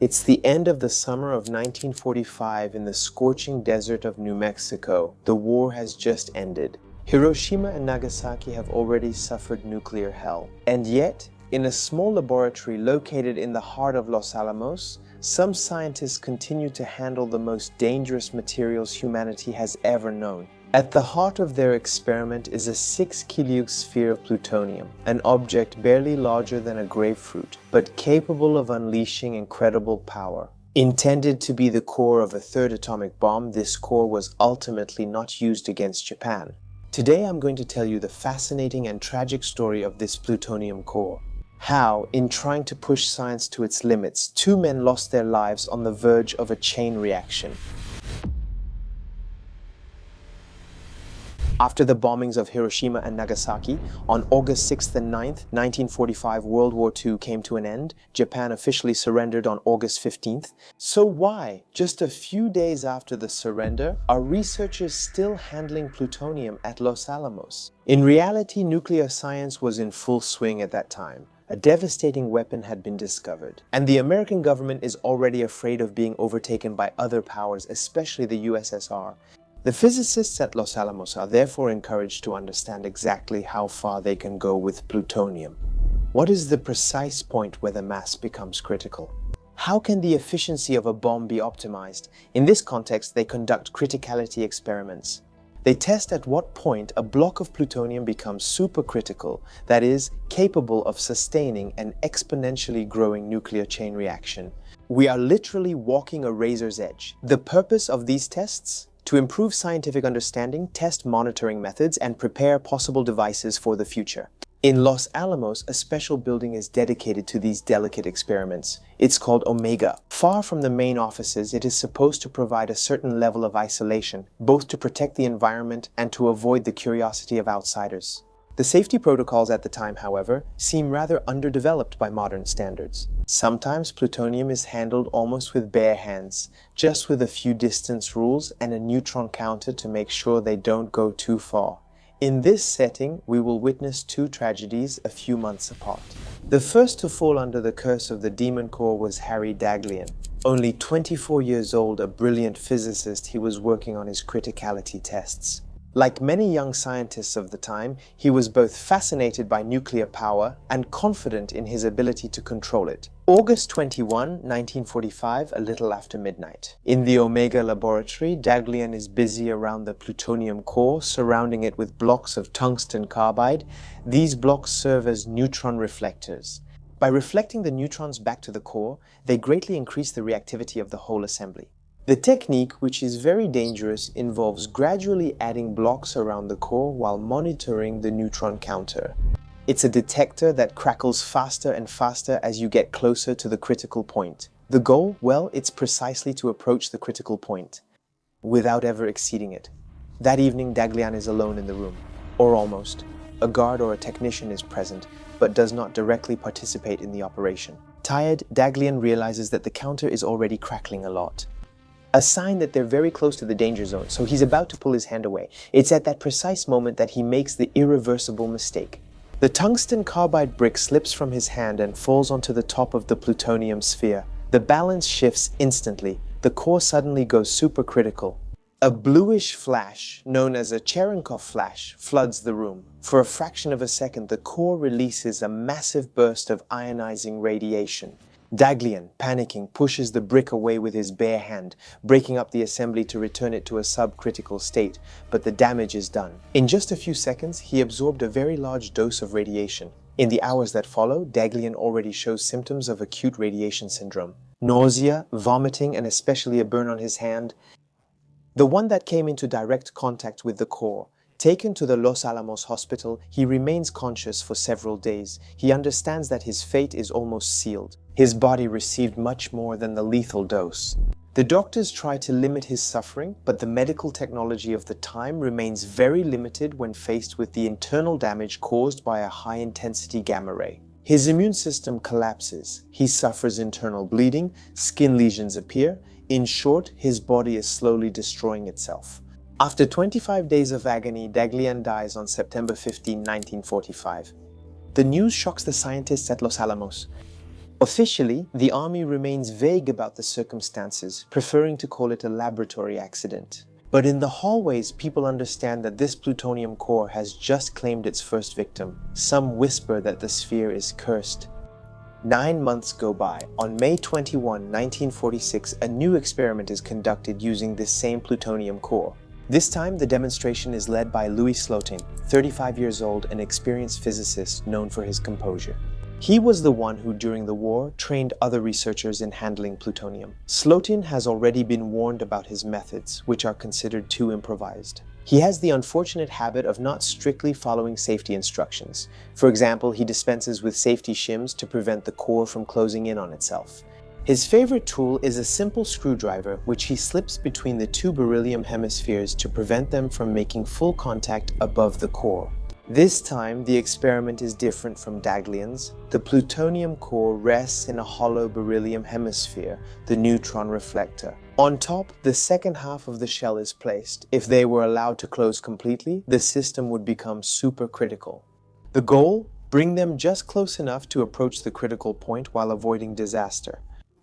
It's the end of the summer of 1945 in the scorching desert of New Mexico. The war has just ended. Hiroshima and Nagasaki have already suffered nuclear hell. And yet, in a small laboratory located in the heart of Los Alamos, some scientists continue to handle the most dangerous materials humanity has ever known. At the heart of their experiment is a 6 kiloeq sphere of plutonium, an object barely larger than a grapefruit, but capable of unleashing incredible power. Intended to be the core of a third atomic bomb, this core was ultimately not used against Japan. Today I'm going to tell you the fascinating and tragic story of this plutonium core. How, in trying to push science to its limits, 2 men lost their lives on the verge of a chain reaction. After the bombings of Hiroshima and Nagasaki, on August 6th and 9th, 1945, World War II came to an end. Japan officially surrendered on August 15th. So why, just a few days after the surrender, are researchers still handling plutonium at Los Alamos? In reality, nuclear science was in full swing at that time. A devastating weapon had been discovered, and the American government is already afraid of being overtaken by other powers, especially the USSR. The physicists at Los Alamos are therefore encouraged to understand exactly how far they can go with plutonium. What is the precise point where the mass becomes critical? How can the efficiency of a bomb be optimized? In this context, they conduct criticality experiments. They test at what point a block of plutonium becomes supercritical, that is, capable of sustaining an exponentially growing nuclear chain reaction. We are literally walking a razor's edge. The purpose of these tests? To improve scientific understanding, test monitoring methods, and prepare possible devices for the future. In Los Alamos, a special building is dedicated to these delicate experiments. It's called Omega. Far from the main offices, it is supposed to provide a certain level of isolation, both to protect the environment and to avoid the curiosity of outsiders. The safety protocols at the time, however, seem rather underdeveloped by modern standards. Sometimes plutonium is handled almost with bare hands, just with a few distance rules and a neutron counter to make sure they don't go too far. In this setting, we will witness 2 tragedies a few months apart. The first to fall under the curse of the demon core was Harry Daglian. Only 24 years old, a brilliant physicist, he was working on his criticality tests. Like many young scientists of the time, he was both fascinated by nuclear power and confident in his ability to control it. August 21, 1945, a little after midnight. In the Omega laboratory, Daglian is busy around the plutonium core, surrounding it with blocks of tungsten carbide. These blocks serve as neutron reflectors. By reflecting the neutrons back to the core, they greatly increase the reactivity of the whole assembly. The technique, which is very dangerous, involves gradually adding blocks around the core while monitoring the neutron counter. It's a detector that crackles faster and faster as you get closer to the critical point. The goal? Well, it's precisely to approach the critical point, without ever exceeding it. That evening, Daglian is alone in the room, or almost. A guard or a technician is present, but does not directly participate in the operation. Tired, Daglian realizes that the counter is already crackling a lot. A sign that they're very close to the danger zone, so he's about to pull his hand away. It's at that precise moment that he makes the irreversible mistake. The tungsten carbide brick slips from his hand and falls onto the top of the plutonium sphere. The balance shifts instantly. The core suddenly goes supercritical. A bluish flash, known as a Cherenkov flash, floods the room. For a fraction of a second, the core releases a massive burst of ionizing radiation. Daglian, panicking, pushes the brick away with his bare hand, breaking up the assembly to return it to a subcritical state, but the damage is done. In just a few seconds, he absorbed a very large dose of radiation. In the hours that follow, Daglian already shows symptoms of acute radiation syndrome. Nausea, vomiting, and especially a burn on his hand. The one that came into direct contact with the core. Taken to the Los Alamos hospital, he remains conscious for several days. He understands that his fate is almost sealed. His body received much more than the lethal dose. The doctors try to limit his suffering, but the medical technology of the time remains very limited when faced with the internal damage caused by a high-intensity gamma ray. His immune system collapses. He suffers internal bleeding, skin lesions appear. In short, his body is slowly destroying itself. After 25 days of agony, Daglian dies on September 15, 1945. The news shocks the scientists at Los Alamos. Officially, the army remains vague about the circumstances, preferring to call it a laboratory accident. But in the hallways, people understand that this plutonium core has just claimed its first victim. Some whisper that the sphere is cursed. 9 months go by. On May 21, 1946, a new experiment is conducted using this same plutonium core. This time, the demonstration is led by Louis Slotin, 35 years old, an experienced physicist known for his composure. He was the one who, during the war, trained other researchers in handling plutonium. Slotin has already been warned about his methods, which are considered too improvised. He has the unfortunate habit of not strictly following safety instructions. For example, he dispenses with safety shims to prevent the core from closing in on itself. His favorite tool is a simple screwdriver, which he slips between the two beryllium hemispheres to prevent them from making full contact above the core. This time, the experiment is different from Daglian's. The plutonium core rests in a hollow beryllium hemisphere, the neutron reflector. On top, the second half of the shell is placed. If they were allowed to close completely, the system would become supercritical. The goal? Bring them just close enough to approach the critical point while avoiding disaster.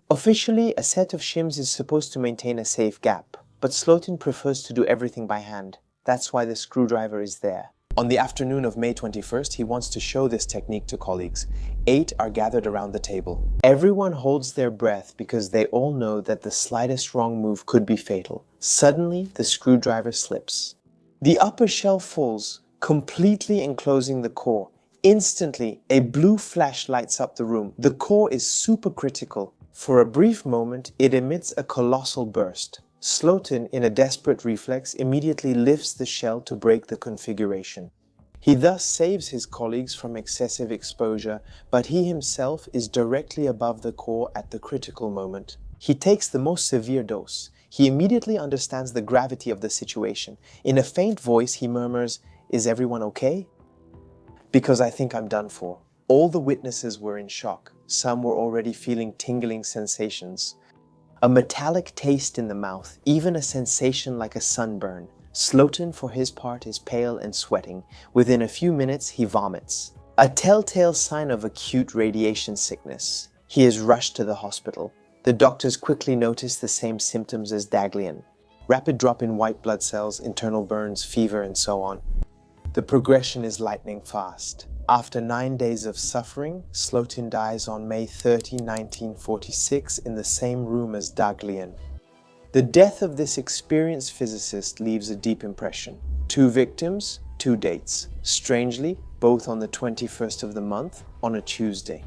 Officially, a set of shims is supposed to maintain a safe gap, but Slotin prefers to do everything by hand. That's why the screwdriver is there. On the afternoon of May 21st, he wants to show this technique to colleagues. 8 are gathered around the table. Everyone holds their breath because they all know that the slightest wrong move could be fatal. Suddenly, the screwdriver slips. The upper shell falls, completely enclosing the core. Instantly, a blue flash lights up the room. The core is supercritical. For a brief moment, it emits a colossal burst. Slotin, in a desperate reflex, immediately lifts the shell to break the configuration. He thus saves his colleagues from excessive exposure, but he himself is directly above the core at the critical moment. He takes the most severe dose. He immediately understands the gravity of the situation. In a faint voice, he murmurs, "Is everyone okay?" "Because I think I'm done for." All the witnesses were in shock. Some were already feeling tingling sensations. A metallic taste in the mouth, even a sensation like a sunburn. Slotin, for his part, is pale and sweating. Within a few minutes, he vomits. A telltale sign of acute radiation sickness. He is rushed to the hospital. The doctors quickly notice the same symptoms as Daglian. Rapid drop in white blood cells, internal burns, fever, and so on. The progression is lightning fast. After 9 days of suffering, Slotin dies on May 30, 1946 in the same room as Daglian. The death of this experienced physicist leaves a deep impression. 2 victims, 2 dates. Strangely, both on the 21st of the month, on a Tuesday.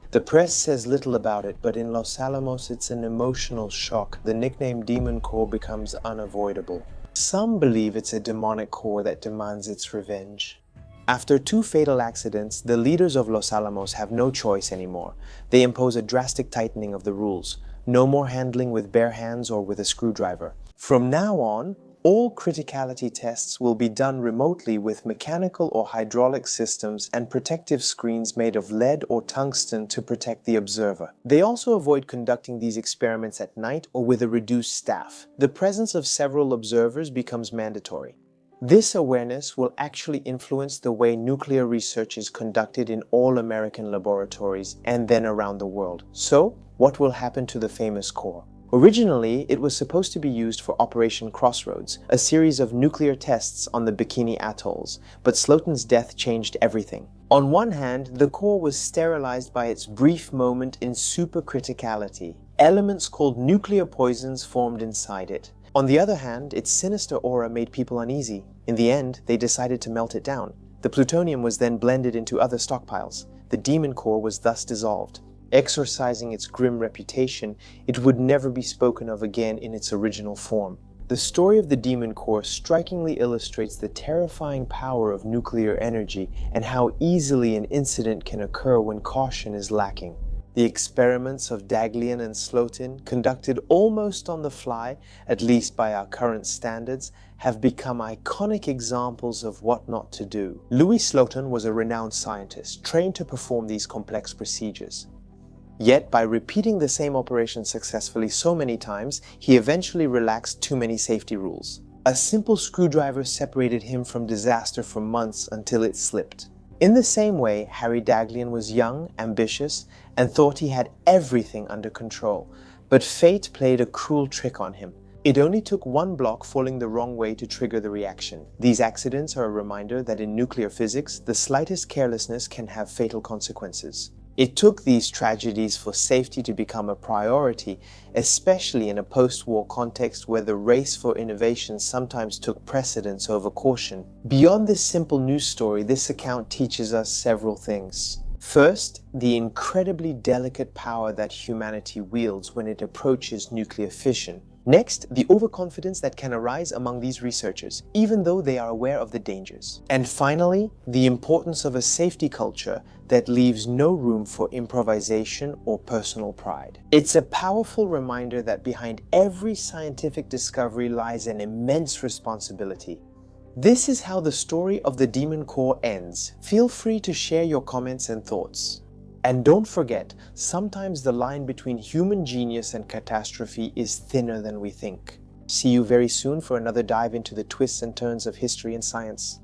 The press says little about it, but in Los Alamos it's an emotional shock. The nickname Demon Core becomes unavoidable. Some believe it's a demonic core that demands its revenge. After 2 fatal accidents, the leaders of Los Alamos have no choice anymore. They impose a drastic tightening of the rules. No more handling with bare hands or with a screwdriver. From now on, all criticality tests will be done remotely with mechanical or hydraulic systems and protective screens made of lead or tungsten to protect the observer. They also avoid conducting these experiments at night or with a reduced staff. The presence of several observers becomes mandatory. This awareness will actually influence the way nuclear research is conducted in all American laboratories and then around the world. So, what will happen to the famous core? Originally, it was supposed to be used for Operation Crossroads, a series of nuclear tests on the Bikini Atolls, but Slotin's death changed everything. On one hand, the core was sterilized by its brief moment in supercriticality. Elements called nuclear poisons formed inside it. On the other hand, its sinister aura made people uneasy. In the end, they decided to melt it down. The plutonium was then blended into other stockpiles. The demon core was thus dissolved. Exorcising its grim reputation, it would never be spoken of again in its original form. The story of the demon core strikingly illustrates the terrifying power of nuclear energy and how easily an incident can occur when caution is lacking. The experiments of Daglian and Slotin, conducted almost on the fly, at least by our current standards, have become iconic examples of what not to do. Louis Slotin was a renowned scientist, trained to perform these complex procedures. Yet, by repeating the same operation successfully so many times, he eventually relaxed too many safety rules. A simple screwdriver separated him from disaster for months until it slipped. In the same way, Harry Daglian was young, ambitious, and thought he had everything under control. But fate played a cruel trick on him. It only took one block falling the wrong way to trigger the reaction. These accidents are a reminder that in nuclear physics, the slightest carelessness can have fatal consequences. It took these tragedies for safety to become a priority, especially in a post-war context where the race for innovation sometimes took precedence over caution. Beyond this simple news story, this account teaches us several things. First, the incredibly delicate power that humanity wields when it approaches nuclear fission. Next, the overconfidence that can arise among these researchers, even though they are aware of the dangers. And finally, the importance of a safety culture that leaves no room for improvisation or personal pride. It's a powerful reminder that behind every scientific discovery lies an immense responsibility. This is how the story of the Demon Core ends. Feel free to share your comments and thoughts. And don't forget, sometimes the line between human genius and catastrophe is thinner than we think. See you very soon for another dive into the twists and turns of history and science.